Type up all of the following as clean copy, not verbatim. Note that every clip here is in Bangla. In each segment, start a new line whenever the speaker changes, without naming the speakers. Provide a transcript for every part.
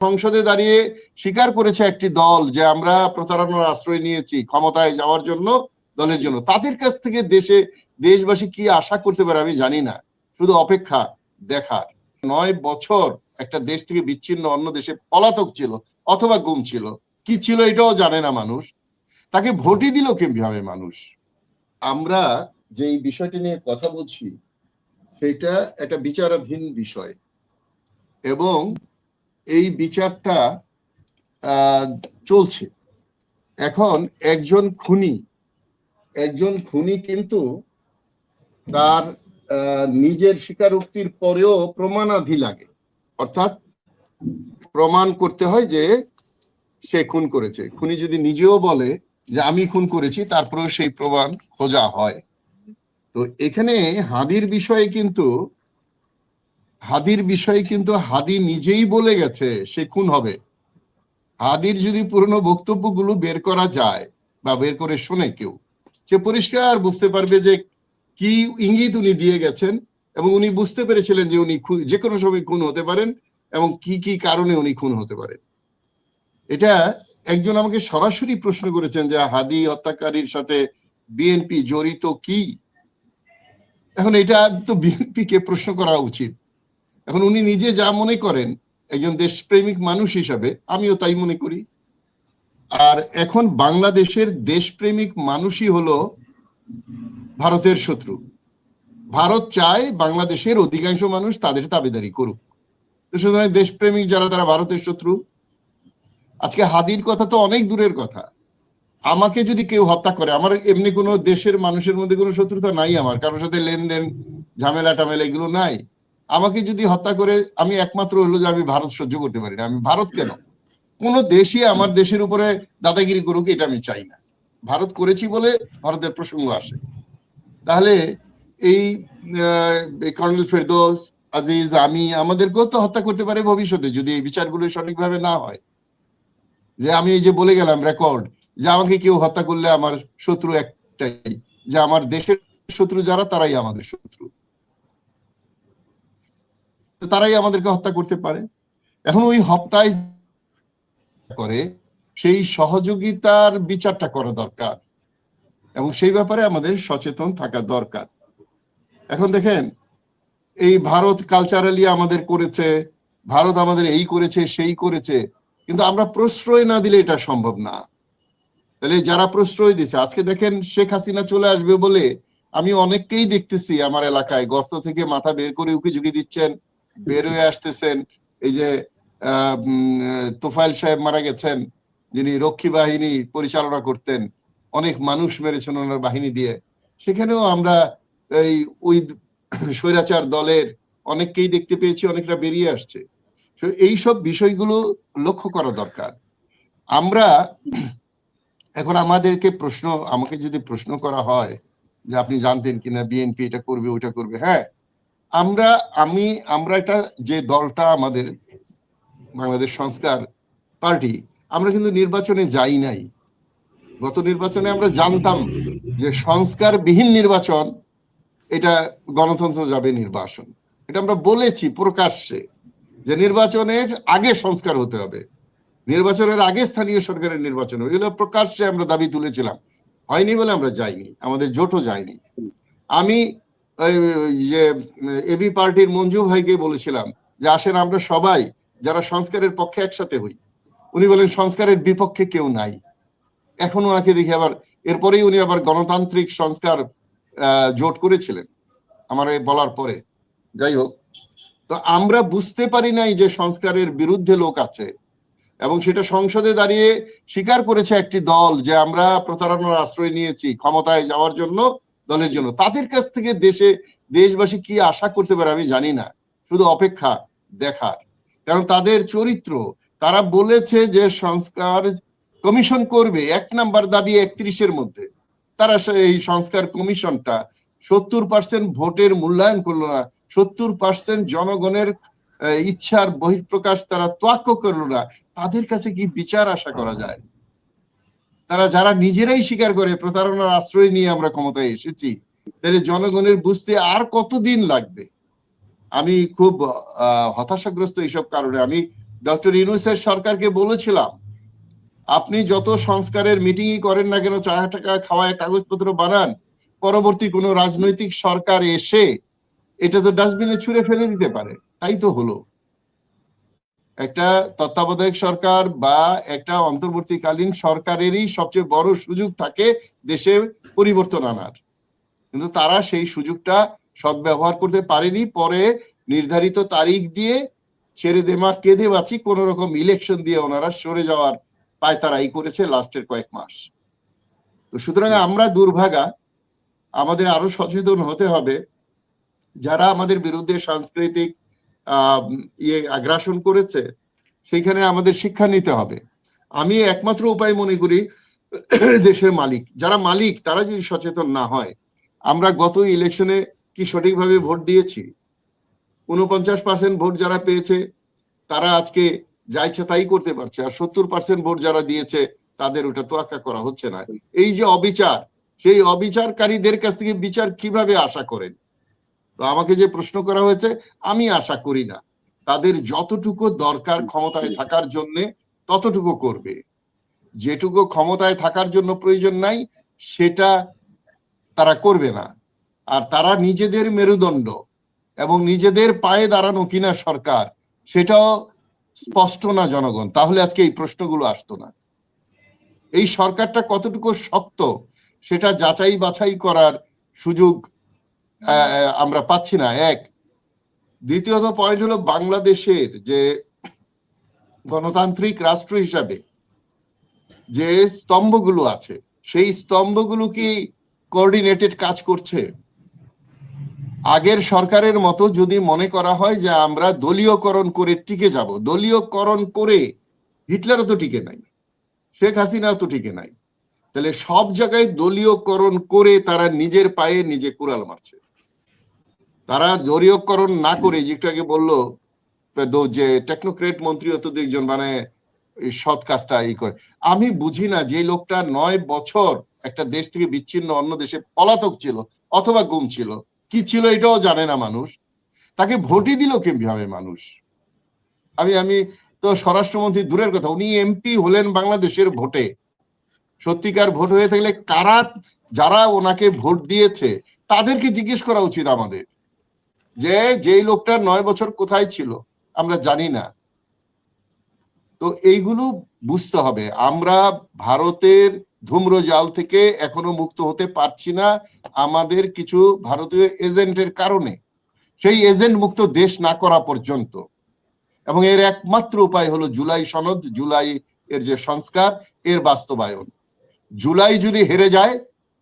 সংসদে দাঁড়িয়ে স্বীকার করেছে একটি দল যে আমরা প্রতারণার আশ্রয় নিয়েছি ক্ষমতায় যাওয়ার জন্য, দলের জন্য। তাদের কাছ থেকে দেশবাসী কি আশা করতে পারে আমি জানি না, শুধু অপেক্ষা দেখার। 9 বছর একটা দেশ থেকে বিচ্ছিন্ন অন্য দেশে পলাতক ছিল অথবা গুম ছিল, কি ছিল এটাও জানে না মানুষ, তাকে ভোটই দিল কিভাবে মানুষ। আমরা যে বিষয়টি নিয়ে কথা বলছি সেটা একটা বিচারাধীন বিষয়, এবং এই বিচারটা চলছে। এখন একজন খুনি কিন্তু তার নিজের স্বীকারোক্তির পরেও প্রমাণাধি লাগে, অর্থাৎ প্রমাণ করতে হয় যে সে খুন করেছে। খুনি যদি নিজেও বলে যে আমি খুন করেছি, তারপরেও সেই প্রমাণ খোঁজা হয়। তো এখানে হাদির বিষয়ে কিন্তু হাদি নিজেই বলে গেছে সে খুন হবে। হাদির যদি পুরনো বক্তব্যগুলো বের করা যায় বা বের করে শুনে কেউ, সে পরিষ্কার বুঝতে পারবে যে কি ইঙ্গিত উনি দিয়ে গেছেন, এবং উনি বুঝতে পেরেছিলেন যে উনি যে কোনো সময় খুন হতে পারেন এবং কি কি কারণে উনি খুন হতে পারেন। এটা একজন আমাকে সরাসরি প্রশ্ন করেছেন যে হাদি হত্যাকারীর সাথে বিএনপি জড়িত কি। এখন এটা তো বিএনপি কে প্রশ্ন করা উচিত। এখন উনি নিজে যা মনে করেন একজন দেশপ্রেমিক মানুষ হিসাবে, আমিও তাই মনে করি। আর এখন বাংলাদেশের দেশপ্রেমিক মানুষই হলো ভারতের শত্রু। ভারত চায় বাংলাদেশের অধিকাংশ মানুষ তাদের তাবেদারি করুক, তো সুতরাং দেশপ্রেমিক যারা তারা ভারতের শত্রু। আজকে হাদির কথা তো অনেক দূরের কথা, আমাকে যদি কেউ হত্যা করে, আমার এমনি কোনো দেশের মানুষের মধ্যে কোনো শত্রুতা নাই, আমার কারোর সাথে লেনদেন ঝামেলা টামেলা এগুলো নাই। আমাকে যদি হত্যা করে, আমি একমাত্র হলো যে আমি ভারত সহ্য করতে পারি না। আমি ভারত কেন, কোন দেশই আমার দেশের উপরে দাদাগিরি করুক এটা আমি চাই না। ভারত করেছি বলে ভারতের প্রসঙ্গ আসে। তাহলে এই কর্নেল ফেরদৌস, আজিজ, আমি, আমাদেরকেও তো হত্যা করতে পারে ভবিষ্যতে যদি এই বিচারগুলো সঠিকভাবে না হয়। যে আমি এই যে বলে গেলাম রেকর্ড, যে আমাকে কেউ হত্যা করলে আমার শত্রু একটাই, যে আমার দেশের শত্রু যারা তারাই আমাদের শত্রু, তারাই আমাদেরকে হত্যা করতে পারে। এখন ওই হত্যায় করে সেই সহযোগিতার বিচারটা করা দরকার, এবং সেই ব্যাপারে আমাদের সচেতন থাকা দরকার। এখন দেখেন, এই ভারত কালচারালি আমাদের করেছে, ভারত আমাদের এই করেছে সেই করেছে, কিন্তু আমরা প্রশ্রয় না দিলে এটা সম্ভব না। তাহলে যারা প্রশ্রয় দিচ্ছে, আজকে দেখেন শেখ হাসিনা চলে আসবে বলে আমি অনেককেই দেখতেছি আমার এলাকায় গর্ত থেকে মাথা বের করে উকি ঝুঁকি দিচ্ছেন, বের হয়ে আসতেছেন। এই যে তোফায়েল সাহেব মারা গেছেন, যিনি রক্ষী বাহিনী পরিচালনা করতেন, অনেক মানুষ মেরেছেন ওনার বাহিনী দিয়ে, সেখানেও আমরা ওই স্বৈরাচার দলের অনেককেই দেখতে পেয়েছি, অনেকটা বেরিয়ে আসছে। এইসব বিষয়গুলো লক্ষ্য করা দরকার। আমরা এখন আমাকে যদি প্রশ্ন করা হয় যে আপনি জানতেন কিনা বিএনপি এটা করবে ওইটা করবে, হ্যাঁ, আমরা এটা যে দলটা আমাদের বাংলাদেশ সংস্কার পার্টি, আমরা কিন্তু নির্বাচনে যাই নাই। গত নির্বাচনে আমরা জানতাম যে সংস্কারবিহীন নির্বাচন, এটা গণতন্ত্র যাবে নির্বাচন, এটা আমরা বলেছি প্রকাশ্যে যে নির্বাচনের আগে সংস্কার হতে হবে, নির্বাচনের আগে স্থানীয় সরকারের নির্বাচন হবে, এগুলো প্রকাশ্যে আমরা দাবি তুলেছিলাম। হয়নি বলে আমরা যাইনি, আমাদের জোটও যায়নি। আমি এবি পার্টির মঞ্জু ভাইকে বলেছিলাম যে আসেন আমরা সবাই যারা সংস্কারের পক্ষে একসাথে হই। উনি বলেন সংস্কারের বিপক্ষে কেউ নাই। এখন ওনাকে দেখি আবার এরপরেই উনি আবার গণতান্ত্রিক সংস্কার জোট করেছিলেন আমার বলার পরে। যাই হোক, তো আমরা বুঝতে পারি নাই যে সংস্কারের বিরুদ্ধে লোক আছে, এবং সেটা সংসদে দাঁড়িয়ে স্বীকার করেছে একটি দল যে আমরা প্রতারণার আশ্রয় নিয়েছি ক্ষমতায় যাওয়ার জন্য, দলের জন্য। তাদের কাছ থেকে দেশবাসী কি আশা করতে পারে আমি জানি না, শুধু অপেক্ষা দেখার। কারণ তাদের চরিত্র, তারা বলেছে যে সংস্কার কমিশন করবে, 1 নাম্বার দাবি 31-এর মধ্যে। তারা এই সংস্কার কমিশনটা 70% ভোটের মূল্যায়ন করলো না, 70% জনগণের ইচ্ছার বহিঃপ্রকাশ তারা তোয়াক্কা করলো না। তাদের কাছে কি বিচার আশা করা যায়? তারা যারা নিজেরাই স্বীকার করে প্রতারণার আশ্রয় নিয়ে আমরা ক্ষমতায় এসেছি, তাহলে জনগণের বুঝতে আর কতদিন লাগবে? আমি খুব হতাশাগ্রস্ত এইসব কারণে। আমি ডক্টর ইউনূসের সরকারকে বলেছিলাম, আপনি যত সংস্কারের মিটিংই করেন না কেন, চা টাকা খাওয়ায় কাগজপত্র বানান, পরবর্তী কোনো রাজনৈতিক সরকার এসে এটা তো ডাস্টবিনে ছুঁড়ে ফেলে দিতে পারে। তাই তো হলো। একটা তত্ত্বাবধায়ক সরকার বা একটা অন্তর্বর্তীকালীন সরকারেরই সবচেয়ে বড় সুযোগ থাকে দেশে পরিবর্তন আনার, কিন্তু তারা সেই সুযোগটা সদ্ব্যবহার করতে পারেনি। পরে নির্ধারিত তারিখ দিয়ে ছেড়ে দেমা কেঁদে বাঁচি কোন রকম ইলেকশন দিয়ে ওনারা সরে যাওয়ার পায়তারাই করেছে লাস্টের কয়েক মাস। তো সুতরাং আমরা দুর্ভাগা, আমাদের আরো সচেতন হতে হবে। যারা আমাদের বিরুদ্ধে সাংস্কৃতিক আগ্রাসন করেছে সেখানে আমাদের শিক্ষা নিতে হবে। আমি একমাত্র উপায় মনে করি, দেশের মালিক যারা মালিক তারা যদি সচেতন না হয়, আমরা গত ইলেকশনে কি সঠিকভাবে ভোট দিয়েছি? 49% ভোট যারা পেয়েছে তারা আজকে যা ইচ্ছা তাই করতে পারছে, আর 70% ভোট যারা দিয়েছে তাদের ওটা তোয়াক্কা করা হচ্ছে না। এই যে অবিচার, সেই অবিচারকারীদের কাছ থেকে বিচার কিভাবে আশা করেন? তো আমাকে যে প্রশ্ন করা হয়েছে, আমি আশা করি না। তাদের যতটুকু দরকার ক্ষমতায় থাকার জন্য ততটুকু করবে, যেটুকু ক্ষমতায় থাকার জন্য প্রয়োজন নাই সেটা তারা করবে না। আর তারা নিজেদের মেরুদণ্ড এবং নিজেদের পায়ে দাঁড়ানো কিনা সরকার, সেটাও স্পষ্ট না জনগণ, তাহলে আজকে এই প্রশ্নগুলো আসতো না। এই সরকারটা কতটুকু শক্ত সেটা যাচাই বাছাই করার সুযোগ আমরা পাচ্ছি না, এক। দ্বিতীয়ত পয়েন্ট হলো, বাংলাদেশের যে গণতান্ত্রিক রাষ্ট্র হিসাবে যে স্তম্ভগুলো আছে, সেই স্তম্ভগুলো কি কোঅর্ডিনেটেড কাজ করছে? আগের সরকারের মতো যদি মনে করা হয় যে আমরা দলীয়করণ করে টিকে যাব, দলীয়করণ করে হিটলারও তো টিকে নাই, শেখ হাসিনাও তো টিকে নাই, তাহলে সব জায়গায় দলীয়করণ করে তারা নিজের পায়ে নিজে কুড়াল মারছে। তারা দলীয়করণ না করে, যেটা আগে বললো যে টেকনোক্রেট মন্ত্রী হতো একজন, মানে সৎ কাজটা ই করে। আমি বুঝি না, যে লোকটা 9 বছর একটা দেশ থেকে বিচ্ছিন্ন অন্য দেশে পলাতক ছিল অথবা গুম ছিল, কি ছিল এটাও জানে না মানুষ, তাকে ভোটই দিল কিভাবে মানুষ? আমি তো স্বরাষ্ট্রমন্ত্রী দূরের কথা, উনি এমপি হলেন বাংলাদেশের ভোটে। সত্যিকার ভোট হয়ে থাকলে কারা, যারা ওনাকে ভোট দিয়েছে তাদেরকে জিজ্ঞেস করা উচিত আমাদের, যে যেই লোকটা 9 বছর কোথায় ছিল আমরা জানি না। তো এইগুলো বুঝতে হবে। আমরা ভারতের ধূম্রজাল থেকে এখনো মুক্ত হতে পারছি না, আমাদের কিছু ভারতীয় এজেন্টের কারণে। সেই এজেন্ট মুক্ত দেশ না করা পর্যন্ত, এবং এর একমাত্র উপায় হলো জুলাই সনদ, জুলাই এর যে সংস্কার, এর বাস্তবায়ন। জুলাই যদি হেরে যায়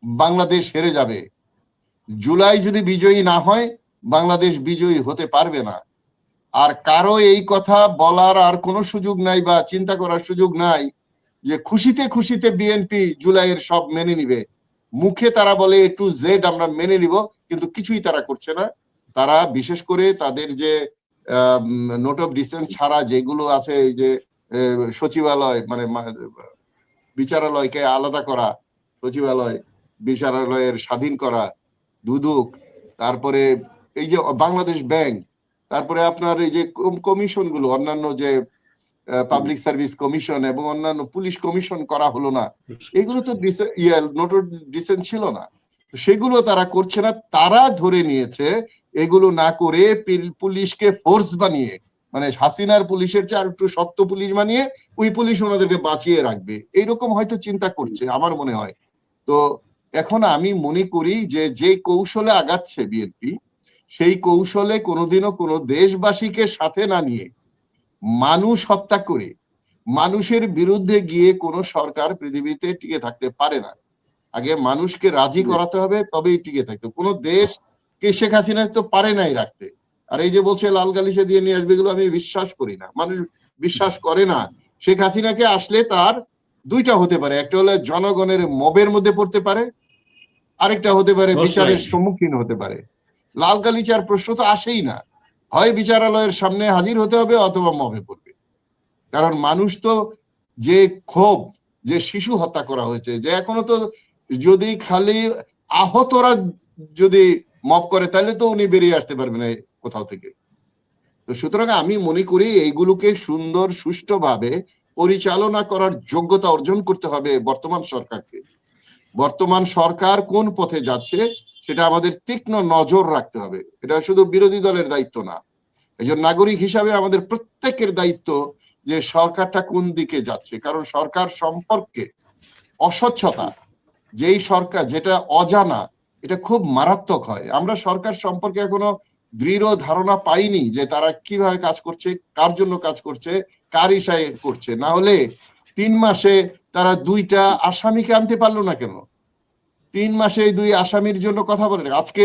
বাংলাদেশ হেরে যাবে, জুলাই যদি বিজয়ী না হয় বাংলাদেশ বিজয়ী হতে পারবে না। আর কারো এই কথা বলার আর কোনো সুযোগ নাই বা চিন্তা করার সুযোগ নাই যে খুশিতে খুশিতে বিএনপি জুলাইয়ের সব মেনে নিবে। মুখে তারা বলে A to Z আমরা মেনে নিব, কিন্তু কিছুই তারা করছে না। তারা বিশেষ করে তাদের যে নোট অফ ডিসেন্ট ছাড়া যেগুলো আছে, এই যে সচিবালয় মানে বিচারালয়কে আলাদা করা, সচিবালয় বিচারালয়ের স্বাধীন করা, দুদক, তারপরে এই যে বাংলাদেশ ব্যাংক, তারপরে আপনার এই যে কমিশন গুলো, অন্যান্য যে পাবলিক সার্ভিস কমিশন এবং অন্যান্য পুলিশ কমিশন করা হলো না, এগুলো তো নোট অফ ডিসেন্ট ছিল না, সেগুলো তারা করছে না। তারা ধরে নিয়েছে এগুলো না করে পুলিশকে ফোর্স বানিয়ে, মানে হাসিনার পুলিশের চেয়ে আর একটু শক্ত পুলিশ বানিয়ে ওই পুলিশ ওনাদেরকে বাঁচিয়ে রাখবে, এইরকম হয়তো চিন্তা করছে আমার মনে হয়। তো এখন আমি মনে করি যে কৌশলে আগাচ্ছে বিএনপি, সেই কৌশলে কোনোদিনও কোনো দেশবাসীকে সাথে না নিয়ে মানুষ হত্যা করে মানুষের বিরুদ্ধে গিয়ে কোনো সরকার পৃথিবীতে টিকে থাকতে পারে না। আগে মানুষকে রাজি করাতে হবে, তবেই টিকে থাকতে। কোনো দেশকে শেখ হাসিনা তো পারে নাই রাখতে। আর এই যে বলছে লাল গালিচা দিয়ে নিয়ে আসবে, এগুলো আমি বিশ্বাস করি না, মানুষ বিশ্বাস করে না। শেখ হাসিনাকে আসলে তার দুইটা হতে পারে, একটা হলো জনগণের মবের মধ্যে পড়তে পারে, আরেকটা হতে পারে বিচারের সম্মুখীন হতে পারে। লাল গালিচার প্রশ্ন তো আসেই না, হয় বিচারালয়ের সামনে হাজির হতে হবে অথবা মবে পড়বে। কারণ মানুষ তো যে ক্ষোভ, যে শিশু হত্যা করা হয়েছে, যে এখনো তো যদি খালি আহতরা যদি মব করে তাহলে তো উনি বেরিয়ে আসতে পারবেন কোথাও থেকে। তো সুতরাং আমি মনে করি এইগুলোকে সুন্দর সুষ্ঠুভাবে পরিচালনা করার যোগ্যতা অর্জন করতে হবে বর্তমান সরকারকে। বর্তমান সরকার কোন পথে যাচ্ছে সেটা আমাদের তীক্ষ্ণ নজর রাখতে হবে। এটা শুধু বিরোধী দলের দায়িত্ব না, একজন নাগরিক হিসাবে আমাদের প্রত্যেকের দায়িত্ব যে সরকারটা কোন দিকে যাচ্ছে। কারণ সরকার সম্পর্কে অস্বচ্ছতা, যেই সরকার যেটা অজানা, এটা খুব মারাত্মক হয়। আমরা সরকার সম্পর্কে এখনো দৃঢ় ধারণা পাইনি যে তারা কিভাবে কাজ করছে, কার জন্য কাজ করছে, কার ইশায় করছে। না হলে 3 মাসে তারা 2টা আসামিকে আনতে পারলো না কেন? 3 মাসে এই 2 আসামির জন্য কথা বলে। আজকে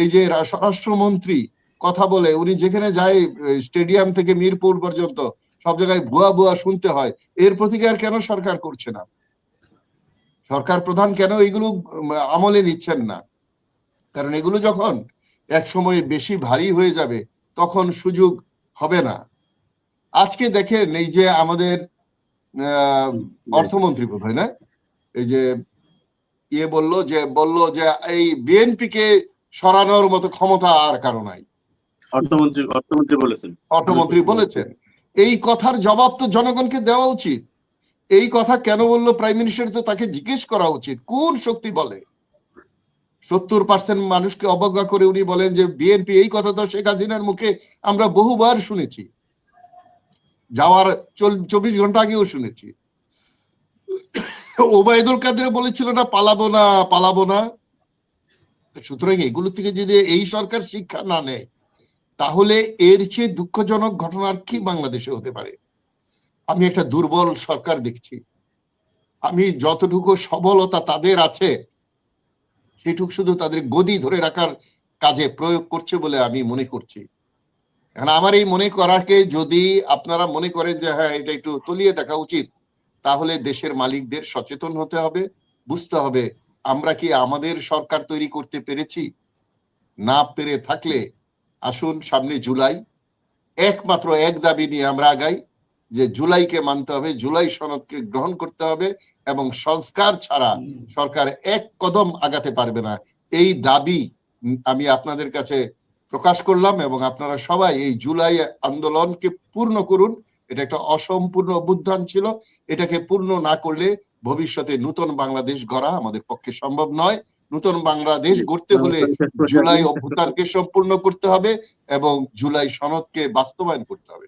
এই যে স্বরাষ্ট্রমন্ত্রী কথা বলে, উনি যেখানে যায় স্টেডিয়াম থেকে মিরপুর পর্যন্ত সব জায়গায় ভুয়া ভুয়া শুনতে হয়। এর প্রতিকার কেন সরকার করছে না? সরকার প্রধান কেন এইগুলো আমলে নিচ্ছেন না? কারণ এগুলো যখন এক সময় বেশি ভারী হয়ে যাবে তখন সুযোগ হবে না। আজকে দেখেন এই যে আমাদের অর্থমন্ত্রী বোধহয় না, এই যে বলল যে এই বিএনপি কে সরানোর মতো ক্ষমতা আর কারো নাই। অর্থমন্ত্রী বলেছেন। এই কথার জবাব তো জনগণকে দেওয়া উচিত। এই কথা কেন বললো প্রাইম মিনিস্টার? তো তাকে জিজ্ঞেস করা উচিত কোন শক্তি বলে। 70% মানুষকে অবজ্ঞা করে উনি বলেন যে বিএনপি। এই কথা তো শেখ হাসিনার মুখে আমরা বহুবার শুনেছি, যাওয়ার 24 ঘন্টা আগেও শুনেছি। ওবায়দুল কাদের বলেছিল না পালাবো না। সুতরাং এগুলো থেকে যদি এই সরকার শিক্ষা না নেয় তাহলে এর চেয়ে দুঃখজনক ঘটনার কি বাংলাদেশে হতে পারে? আমি একটা দুর্বল সরকার দেখছি। আমি যতটুকু সবলতা তাদের আছে সেটুকু শুধু তাদের গদি ধরে রাখার কাজে প্রয়োগ করছে বলে আমি মনে করছি। এখন আমার এই মনে করাকে যদি আপনারা মনে করেন যে হ্যাঁ এটা একটু তলিয়ে দেখা উচিত, তাহলে দেশের মালিকদের সচেতন হতে হবে, বুঝতে হবে আমরা কি আমাদের সরকার তৈরি করতে পেরেছি। না পেরে থাকলে আসুন সামনে জুলাই, একমাত্র এক দাবি নিয়ে আমরা আগাই যে জুলাইকে মানতে হবে, জুলাই সনদকে গ্রহণ করতে হবে এবং সংস্কার ছাড়া সরকার এক কদম আগাতে পারবে না। এই দাবি আমি আপনাদের কাছে প্রকাশ করলাম এবং আপনারা সবাই এই জুলাই আন্দোলনকে পূর্ণ করুন। এটা একটা অসম্পূর্ণ অভ্যুত্থান ছিল, এটাকে পূর্ণ না করলে ভবিষ্যতে নতুন বাংলাদেশ গড়া আমাদের পক্ষে সম্ভব নয়। নতুন বাংলাদেশ গড়তে হলে জুলাই অভ্যুত্থানকে সম্পূর্ণ করতে হবে এবং জুলাই সনদকে বাস্তবায়ন করতে হবে।